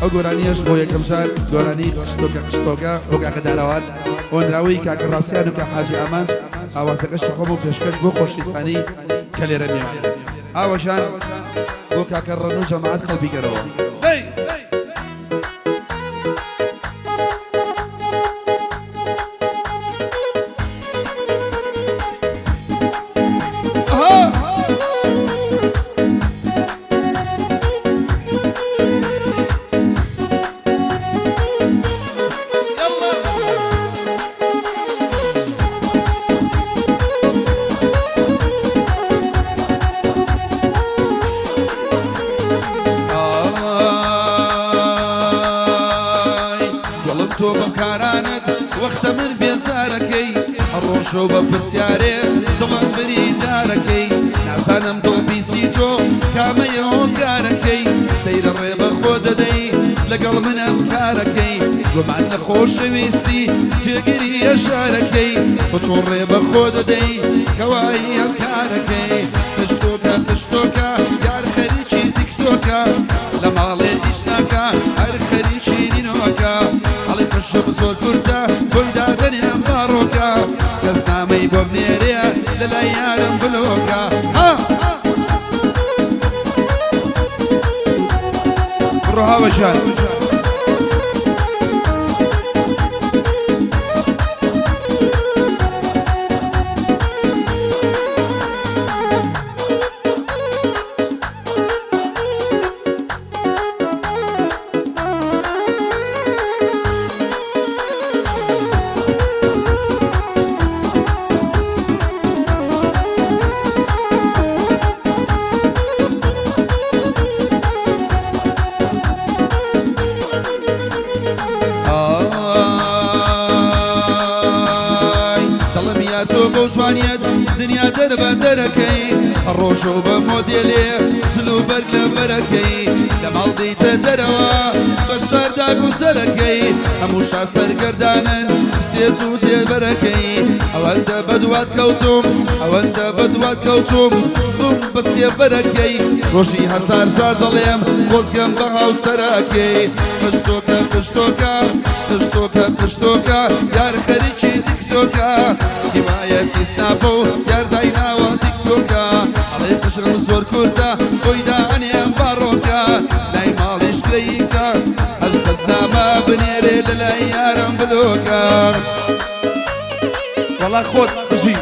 ئەو گۆرانیەش بۆ یەکەم جار گۆرانی قشتۆکە بۆ کاکەداراوان ئۆنراوی کاکە ڕاستیان و کە حاجی ئامانج ئاوازەکەش خۆم و پێشکەش بۆ خۆشویستانی کە لێرە میوان ئاوەشان بۆ کاکە ڕەن و جەماعەت خەڵبیگەرەوە تۆ بەکارانت وەختە من بێزارەکەی ڕۆژۆ بە پرسیارێ دڵم بریدارەکەی نازانم دڵپیسی تۆ کامەیە هۆکارەکەی سەیرە ڕێ بە خۆ دەدەی لەگەڵ منەم کارەکەی گومان لە خۆشەویستی جێگیری شارەکەی تۆ چۆن ڕێ بە خۆ دەدەی کەوایی ئەم کارەکەی تشتۆکە تشتۆکە یار خەریکی تیکتۆکە لە ماڵێ ئیش ناکە هەر خەریکی نینۆکە هەڵی پشم زۆر کورتە بۆی دادەنێم باڕۆکە کەس نامەی بۆ بنێرێ لەلای یارم بلۆکە بڕۆ هاوەژان جوانیت دنیا دەربە دەرەکەی ڕۆژۆ بە مۆدێلێ جل و بەرگ لە بەرەکەی لە ماڵ دەیتە دەرەوە بە شاردا گوزەرەکەی هەموو شا سەرگەردانن سێت و تێبەرەکەی ئەوەندە بەدوات کەوتوم ئەوەندە بەدوات کەوتوم بووم بە سێبەرەکەی ڕۆژی هەزار جار دەڵێم خۆزگەم بە هاوسەرەکەی تشتۆکە تشتۆکە تشتۆکە تشتۆکە یار خەریکی تیکتۆکە حمایەتی سناپە و یاردایناوە تیکتۆکە هەڵێ قشرم زۆر کورتە بۆی دانێم باڕۆکە لای ماڵیش کرەیکە هەش کەس نامە بنێرێ لەلای یارم بلۆکە وەڵا خۆت بژی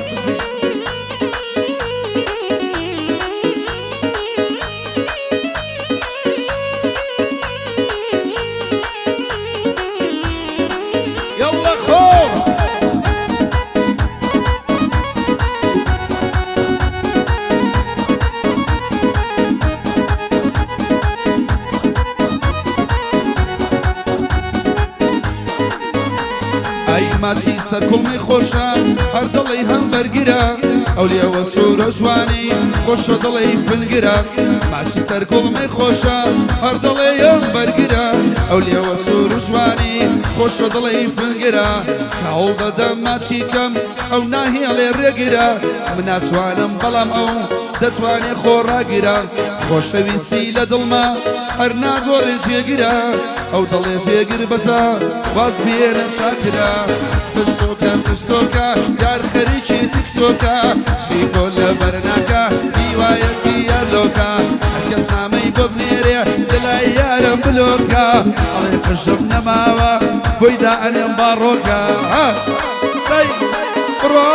ماچی سەر کوڵمی خۆشە هەر دڵی هەم بەرگرە ئەو لێوە سوورە جوانی خۆشە دڵی فنگرە ماچی سەر کوڵمی خۆشە هەر دڵی هەم بەرگرە ئەو لێوە سوور جوانی خۆشە دڵی فنگرە کاوڵ دەدەم ماچی کەم ئەو ناهێڵێ ڕێگرە من ناتوانم بەڵام ئەو دەتوانێ خۆڕاگیرە خۆشەویستی لە دڵما هەر ناگۆڕێ جێگرە ئەو دڵێ جێگر بەزە واز بێنە چاکرە تشتۆکە تشتۆکە یار خەریکی تیکتۆکە شتی تۆ لە بەرناکە هیوایەتی یارلۆکە هەر کەس نامەی بۆ بنێرێ لەلای یارم بلۆکە ئەڵێ قژم نەماوە بۆی دائەنێم باڕۆکە بڕۆ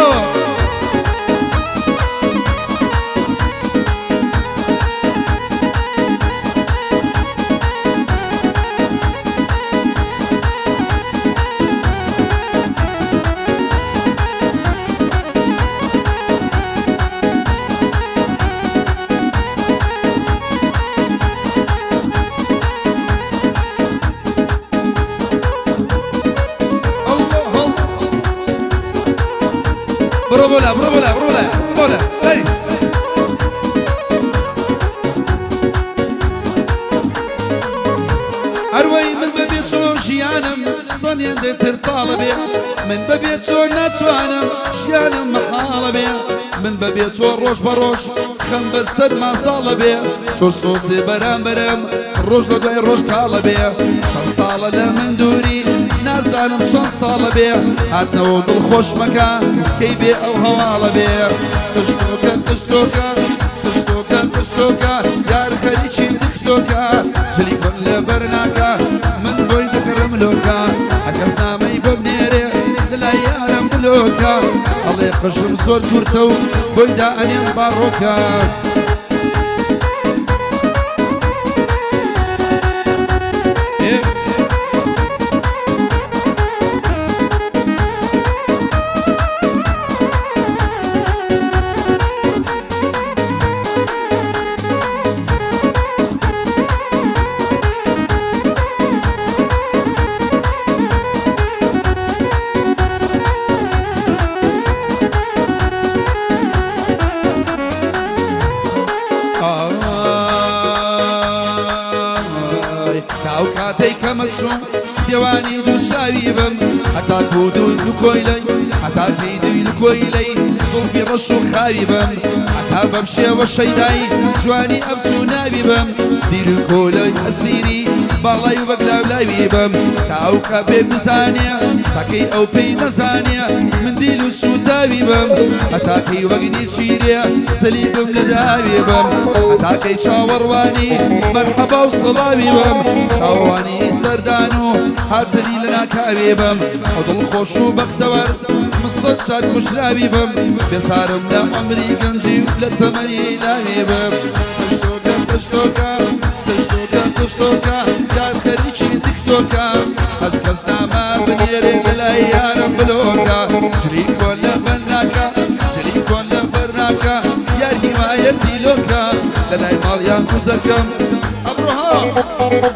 بروبولا بروبولا بروبولا بولا هاي أروي من ببيت صون شيانم صنيا دتر طالبي من ببيت صون ناتوانم شيانم محالبي من ببيت صون روش بروش خەم بەسەر ماساڵە بێ چۆ سۆسێ بەرامبەرم ڕۆژ لە دوای ڕۆژ کاڵە بێ چەند ساڵە لە من دووری نازانم چەند ساڵە بێ هاتنەوە دڵخۆش مەکە کەی بێ ئەو هەواڵە بێ تشتۆکە تشتۆکە تشتۆکە تشتۆکە یار خەریکی تشتۆکە ژلی کۆن لەبەر ناکە من بۆی دەکڕم لۆکە هەکەس نامەی بۆ بنێرێ لەلای یارم بلۆکە ئەڵێ قژم زۆر کورتە و بۆی دا ئەنێم باڕۆکە تاو کاتەی کەمەسوم دێوانی دووشاوی بم هەتا کۆ دوو کۆیلەی هەتا کەی دوی کۆیلەی زوڵفی ڕەش و خاوی بم هەتا بەم شێوە شەیدایی جوانی ئەفسو ناوی بم دیر و کۆلەی ئەسیری باڵای و بەگلاولاوی بم تاو کا پێ بزانێ تاکەی ئەو پێی نەزانێ من دیل و سوتاوی بم هەتا کەی وەگنی چیرێ سەلی بم لە داوی بم هەتا کەی چاوەڕوانی مەرحەبا و سڵاوی بم چاوەڕوانی سەردان و هاتنی لە ناکاوێ بم ئەو دڵخۆش و بەختەوەر من سەد جار کوژراوی بم بێسارم لە عەمری گەنجی و لە تەمەنی لاوی بم تشتۆکە تشتۆکە تشتۆکە تشتۆکە یار خەریکی تیکتۆکە هەز کەس نامە بنێرێ لەلای یارم بلۆکە ژری کۆن لەبەر ناکە ژری کۆن لەبەر ناکە یار هیوایەتی لۆکە لەلای ماڵیان کوزەکەم ئەبڕۆها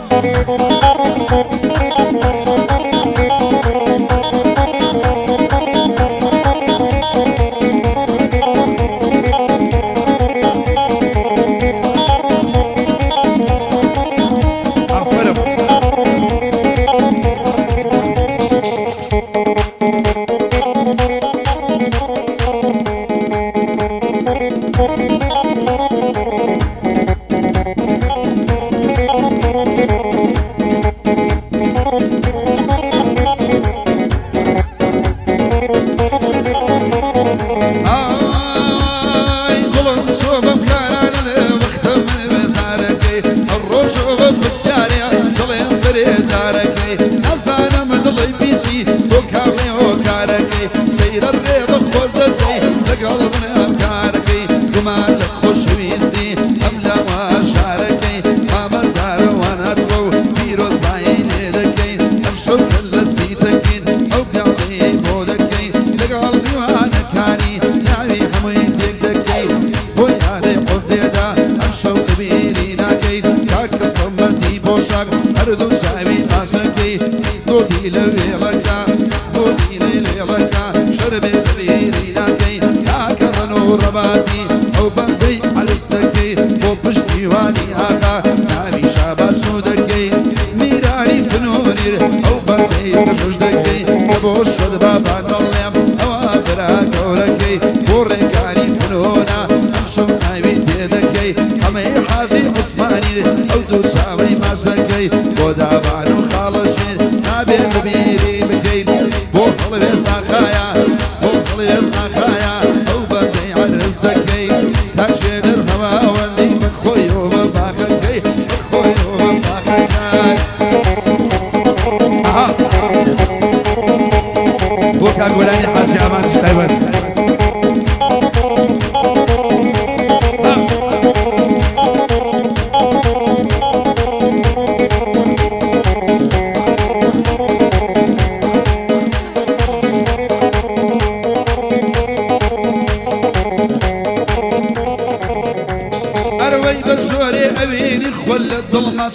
كاغولاني حاجي امان تشتغل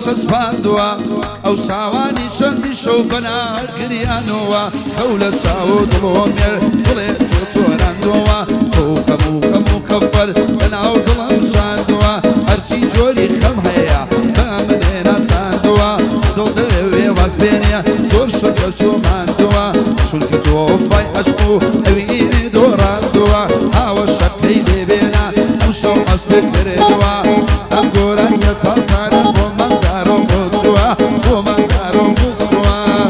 سەسپاندووە ئەو چاوانی چەندی شەو بەنا گریانەوە ئەو لە چاو دڵۆمێر بڵێ تۆ تۆراندەوە ئەو خەم و کەفەر بەناو دڵم شاندووە هەرچی جۆری خەم هەیە بە منێ ناساندووە دڵ دەوێ وەزبێنێ زۆر شەکە چۆماندووە چونکە تۆ فای عەشق و ئەوینێ دۆڕاندووە ئاوە شەکەی لێبێنە ئەم شەو ئەسبێ بکردوا ام گورانی تاسانه بو من دارم بودشوا بو من دارم بودشوا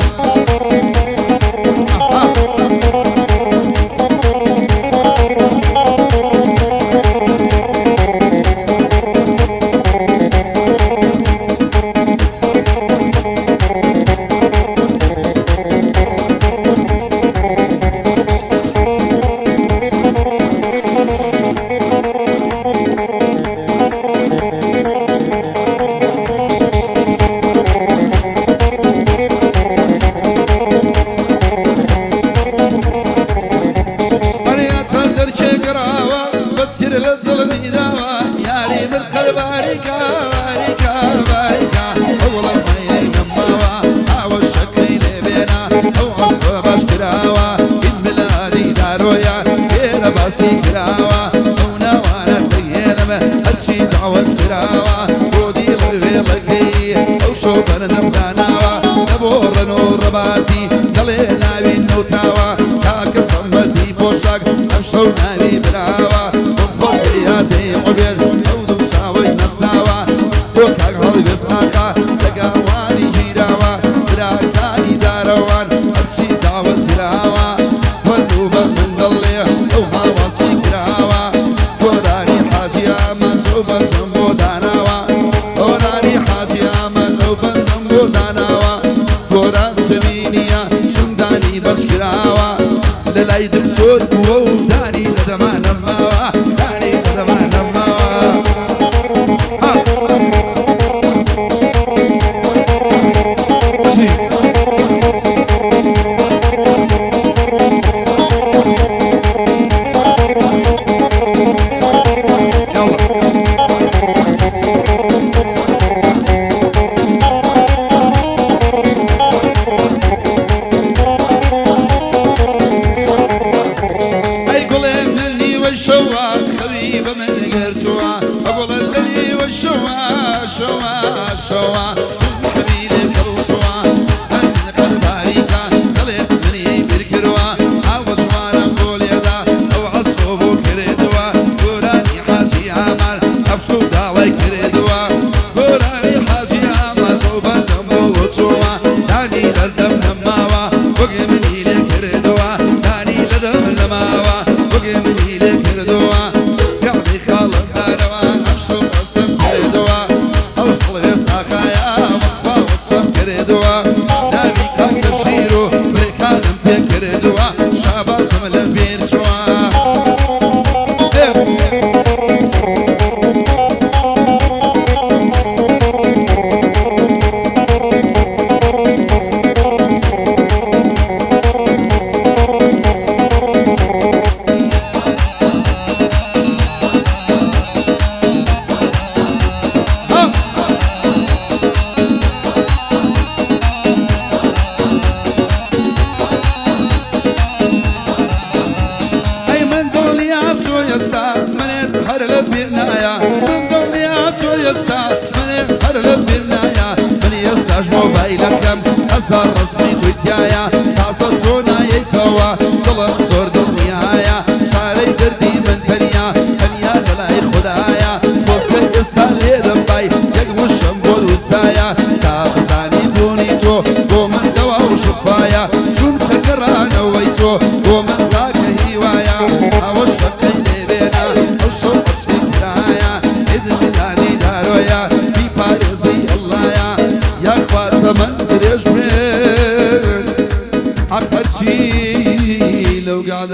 لو قاعد